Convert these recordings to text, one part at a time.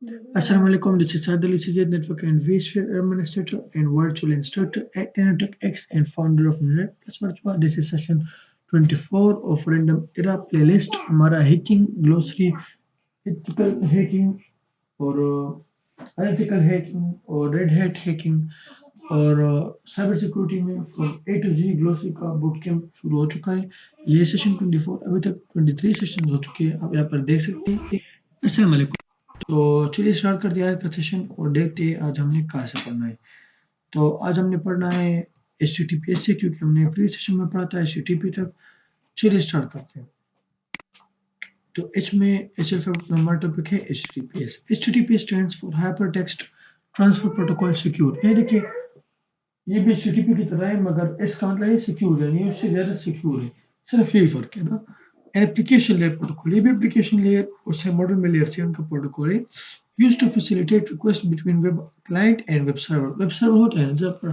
Assalamualaikum, this is Sadali Sijed, Network and vSphere Administrator and Virtual Instructor at Nanotech X and founder of Net Plus Virtua. This is session 24 of Random Era playlist. हमारा hacking, glossary, ethical hacking और unethical hacking और red hat hacking और cyber security में from A to G glossary का boot camp शुरू हो चुका है। ये सेशन 24 अभी तक 23 सेशन हो चुके हैं, आप यहाँ पर देख सकते हैं। अस्सलाम वालेकुम। तो चलिए स्टार्ट कर दिया आज का सेशन और देखते हैं आज हमने कहाँ से पढ़ना है। तो आज हमने पढ़ना है HTTPS से, क्योंकि हमने प्री सेशन में पढ़ा था HTTP तक। चलिए स्टार्ट करते हैं। तो एच में एच अल्फाबेट में हमारा टॉपिक है HTTPS। HTTPS stands for hyper text transfer protocol secure. ये देखिए, ये भी HTTP की तरह है मगर इसका मतलब है सिक्योर है, नहीं उससे ज़्यादा सिक्योर है। सिर्फ यही फर्क है ना। एप्लीकेशन लेयर प्रोटोकॉल, ये भी एप्लीकेशन लेयर और से मॉडर्न में लेयर से उनका प्रोटोकॉल है। Used to facilitate request between web client and web server. Web server होता है जब पर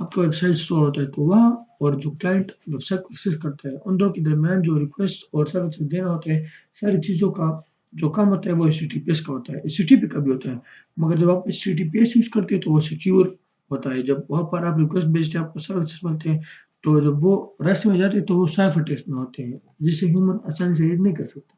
आपका वेबसाइट स्टोर होता है तो वहाँ, और जो क्लाइंट वेबसाइट को एक्सेस करता है, उन दोनों के दरमियान जो रिक्वेस्ट और सर्विस देना होता है, सारी चीज़ों का जो काम होता है वो HTTPS का होता है। HTTP का भी होता है, मगर जब आप HTTPS यूज़ करते हैं तो वो सिक्योर होता है। जब वहाँ पर आप रिक्वेस्ट भेजते हैं, आपको सर्विसेज मिलते हैं, तो जब वो रास्ते में जाते हैं तो वो साइफर टेक्स्ट में होते हैं, जिसे ह्यूमन आसानी से रीड नहीं कर सकता।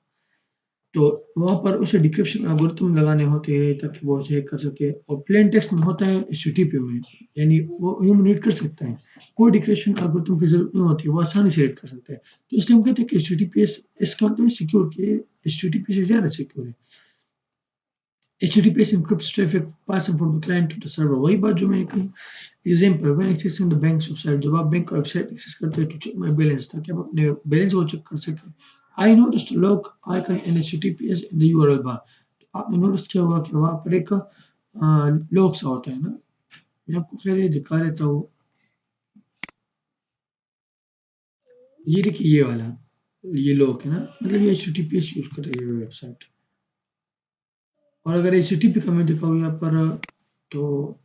तो वहाँ पर उसे डिक्रिप्शन एल्गोरिथम लगाने होते हैं ताकि वो उसे कर सके, और प्लेन टेक्स्ट में होता है HTTP में, यानी वो ह्यूमन रीड कर सकता है। कोई डिक्रिप्शन एल्गोरिथम की जरूरत नहीं होती, वो आसानी से रीड कर सकता है। तो इसलिए हम कहते हैं कि HTTPS इसका मतलब सिक्योर, के HTTP से ज़्यादा सिक्योर है। HTTPS encrypts traffic passing from the client to the server। वही बात जो मैंने कही। Example, when accessing the bank website, जब आप बैंक वेबसाइट एक्सेस करते हैं टू चेक माय बैलेंस, ताकि आप अपने बैलेंस को चेक कर सकें। I notice lock icon in HTTPS in the URL बार। आपने नोटिस किया होगा कि वहाँ पर एक लॉक सा होता है ना। मैं आपको खैर ये दिखा देता हूँ। ये देखिए, ये वाला, ये लॉक है ना, मतलब ये HTTPS यूज कर रही है वेबसाइट। और अगर HTTP का मैं दिखाऊँ यहाँ पर, तो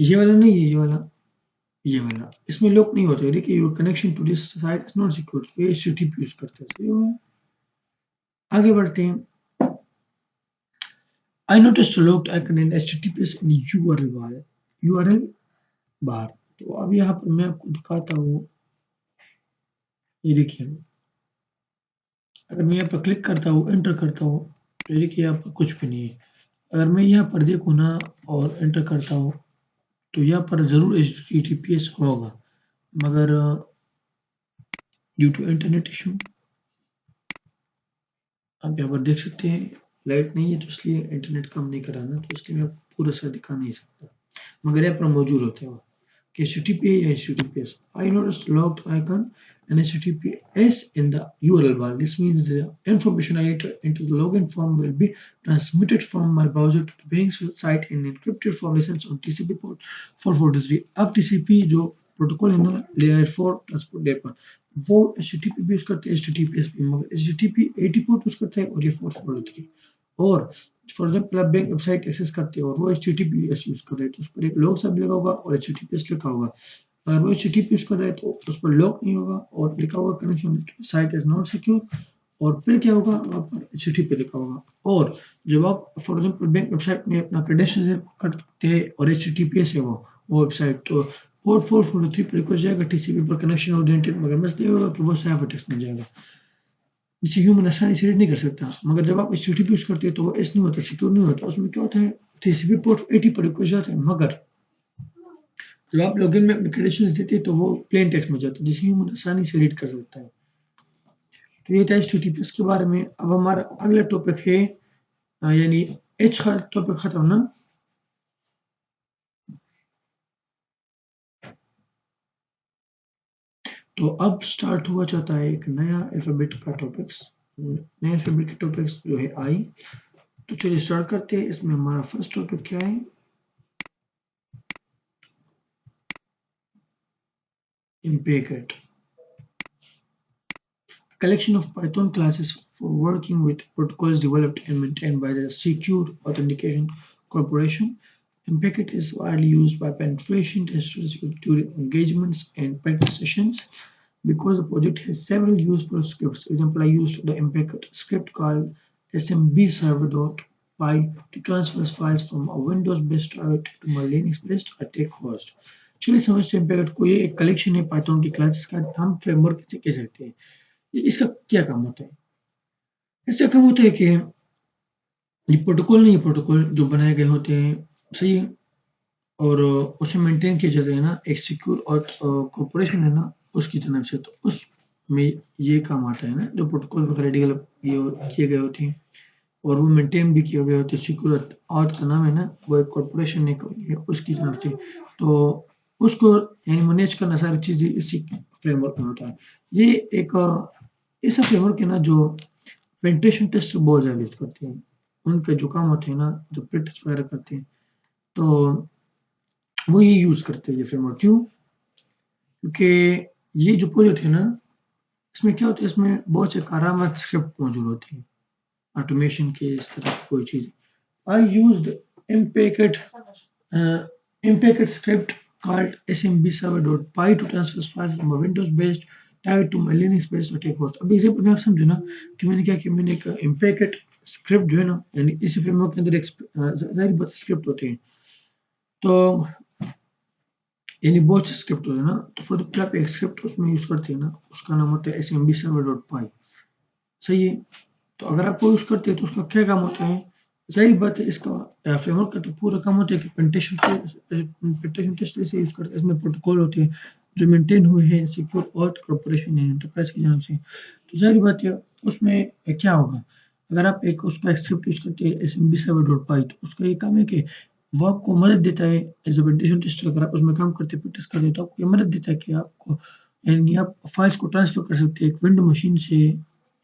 ये वाला नहीं है, ये वाला इसमें लॉक नहीं होता है। देखिए, your connection to this site is not secure, ये HTTP यूज करते हैं। सही हुआ। आगे बढ़ते हैं। I notice locked icon in HTTPS in URL bar, URL bar. तो अब यहाँ पर मैं आपको दिखाता हूँ। ये देखिए, अगर मैं यहाँ पर क्लिक करता हूँ, एंटर करता हूँ, तो ये देखिए यहाँ पर कुछ भी नहीं है। अगर मैं यहाँ पर देखूँ ना और एंटर करता हूँ, तो यहाँ पर ज़रूर HTTPS होगा, मगर ड्यू टू इंटरनेट इशू, आप यहाँ पर देख सकते हैं लाइट नहीं है, तो इसलिए इंटरनेट काम नहीं कर रहा ना, तो इसलिए मैं आपको पूरा सा दिखा नहीं सकता, मगर यहाँ पर मौजूद होते हैं वो कि HTTP या HTTPS। I noticed logged icon and HTTPS in the URL bar. This means the information I enter into the login form will be transmitted from my browser to the bank's site in encrypted form listens on TCP port 443। अब TCP जो protocol है ना, layer 4 transport layer पर, वो HTTP भी use करते हैं, HTTPS भी, मगर HTTP 80 पोर्ट यूज करता है और ये 443। और फॉर एग्जाम्पल आप बैंक वेबसाइट एक्सेस करते हो और वो HTTPS यूज कर रहे हैं, तो उस पर एक लॉग सब लगा होगा और HTTPS लिखा होगा। अगर वो HTTP यूज कर रहे हैं तो उस पर लॉक नहीं होगा और लिखा होगा connection site is not secure, और फिर क्या होगा, वहाँ पर HTTP लिखा होगा। और जब आप फॉर एग्जाम्पल बैंक वेबसाइट में अपना क्रेडेंशियल करते हैं और HTTPS है वो वेबसाइट, तो पोर्ट 443 पर रिक्वेस्ट जाएगा TCP पर कनेक्शन ओरिएंटेड, मगर मसला ये होगा कि वो साइफर टेक्स्ट में जाएगा, जिसे ह्यूमन आसानी से रीड नहीं कर सकता। मगर जब आप HTTP यूज करते हैं तो वो ऐसे नहीं होता, सिक्योर नहीं होता। उसमें क्या होता है, TCP पोर्ट 80 पर रिक्वेस्ट जाता है, मगर जब आप लॉगिन में अपने क्रेडेंशियल्स देते हैं तो वो प्लेन टेक्स्ट में जाता है, जिसे ह्यूमन आसानी से रीड कर सकता है। तो ये था HTTPS के बारे में। अब हमारा अगला टॉपिक है, यानी एच का टॉपिक खत्म ना। तो अब स्टार्ट हुआ चाहता है एक नया अल्फाबेट का टॉपिक्स, नए अल्फाबेट के टॉपिक्स जो है आई। तो चलिए स्टार्ट करते हैं। इसमें हमारा फर्स्ट टॉपिक क्या है, impact, collection of Python classes for working with protocols developed and maintained by the Secure Authentication Corporation. Packet is widely used by penetration testers during engagements and practice sessions because the project has several useful scripts. Example, I used the Packet script called smb-server.py to transfer files from a Windows-based target to my Linux-based attack host. चलिए समझते हैं packet को। ये एक collection है Python की classes का, हम फ्रेमवर्क इसे कह सकते हैं। इसका क्या काम होता है? इसका काम होता है कि ये प्रोटोकॉल नहीं, ये प्रोटोकॉल जो बनाए गए होते हैं, सही है, और उसे मेंटेन किया जाता है ना एक सिक्योर और कॉर्पोरेशन है ना उसकी तरफ से, तो उसमें ये काम आता है ना जो प्रोटोकॉल वगैरह डेवलप किए गए होते हैं और वो मेंटेन भी किए गए होते हैं। सिक्योर ऑथ का नाम है ना, वो एक कॉर्पोरेशन ने है उसकी तरफ से, तो उसको यानी मैनेज करना सारी चीज़ें इसी फ्रेमवर्क में होता है। ये एक ऐसा फ्रेमवर्क है ना जो पेनिट्रेशन टेस्ट बहुत ज़्यादा यूज़ करते हैं। उनके जो काम होते हैं ना, जो पेन टेस्ट वगैरह करते हैं, तो वो ये यूज़ करते हैं ये फ्रेमवर्क। क्यों? क्योंकि ये जो प्रोजेक्ट है ना, इसमें क्या होता है, इसमें बहुत से करामत स्क्रिप्ट मौजूद होती हैं, ऑटोमेशन के इस तरह की कोई चीज़। I used Impacket Impacket script called smb-server.py to transfer files from a Windows-based type to my Linux-based attack host। अब एग्जाम्पल में आप समझो ना कि मैंने क्या किया, मैंने एक इम्पेकेट स्क्रिप्ट जो है ना, यानी इसी फ्रेमवर्क के अंदर एक जाहिर बात स्क्रिप्ट होते हैं, तो यानी बहुत से स्क्रिप्ट होते हैं ना, तो फॉर एग्जाम्पल आप एक स्क्रिप्ट उसमें यूज़ करते हैं ना, उसका नाम होता है smb-server.py, सही है। तो अगर आप वो यूज़ करते हैं तो उसका क्या काम होता है? ज़ाहिर बात है, इसका फ्रेमवर्क का तो पूरा काम होता है कि पेनिट्रेशन टेस्ट वैसे यूज़ करते हैं। इसमें प्रोटोकॉल होते हैं जो मेंटेन हुए हैं सिक्योर ऑथ कॉर्पोरेशन एंटरप्राइज की जानब से। तो ज़ाहिर बात है उसमें क्या होगा, अगर आप एक उसका एक स्क्रिप्ट यूज़ करते हैं smb-server.py, तो उसका ये काम है कि वो आपको मदद देता है एज अ पेनिट्रेशन टेस्टर। अगर आप उसमें काम करते हैं, टेस्ट करते हैं, तो आपको ये मदद देता है कि आपको यानी आप फाइल्स को ट्रांसफर कर सकते हैं एक विंडो मशीन से,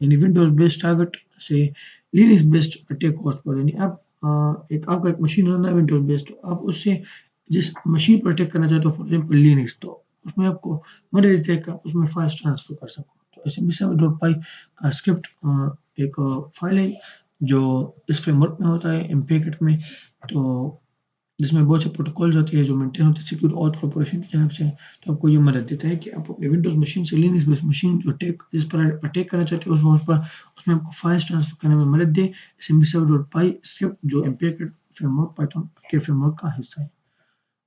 यानी विंडोज बेस्ड टारगेट से लिनक्स बेस्ड अटैक होस्ट पर। यानी आप एक आपका एक मशीन है ना विंडोज बेस्ड, तो आप उससे जिस मशीन पर अटैक करना चाहते हो, फॉर एग्जाम्पल लिनक्स, तो उसमें आपको मदद देता है कि आप उसमें फाइल्स ट्रांसफर कर सको। तो smb-server.py का स्क्रिप्ट एक फाइल है जो इस फ्रेमवर्क में होता है इम्पेकेट में, तो जिसमें बहुत से प्रोटोकॉल्स होते हैं जो मेंटेन होते हैं सिक्योर ऑथ कॉर्पोरेशन की जानब से। तो आपको ये मदद देता है कि आप अपने विंडोज मशीन से लिनक्स बेस्ड मशीन जो अटैक जिस पर अटैक करना चाहते हो उस पर उसमें आपको फाइल्स ट्रांसफर करने में मदद दे। smb-server.py स्क्रिप्ट जो इम्पेकेट फ्रेमवर्क पाइथन के फ्रेमवर्क का हिस्सा है,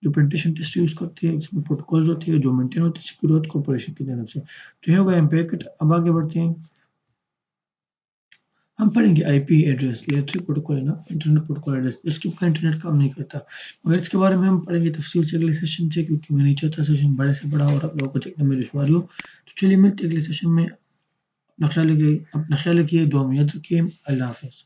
जो पेनिट्रेशन टेस्ट यूज़ करती है, जिसमें प्रोटोकॉल्स होती है जो मेंटेन होते हैं सिक्योर ऑथ कॉर्पोरेशन की जानब से। तो ये होगा इम्पेकेट। अब आगे बढ़ते हैं, हम पढ़ेंगे आईपी एड्रेस, लेयर 3 प्रोटोकॉल है ना, इंटरनेट प्रोटोकॉल एड्रेस, इसके बिना इंटरनेट काम नहीं करता। मगर इसके बारे में हम पढ़ेंगे तफसील से अगले सेशन से, क्योंकि मैं नहीं चाहता सेशन बड़े से बड़ा और आप लोगों को देखने में दुश्वारी हो। तो चलिए मिलते हैं अगले सेशन में। अपना ख्याल रखिए, दुआ में याद रखिए। अल्लाह हाफ़िज़।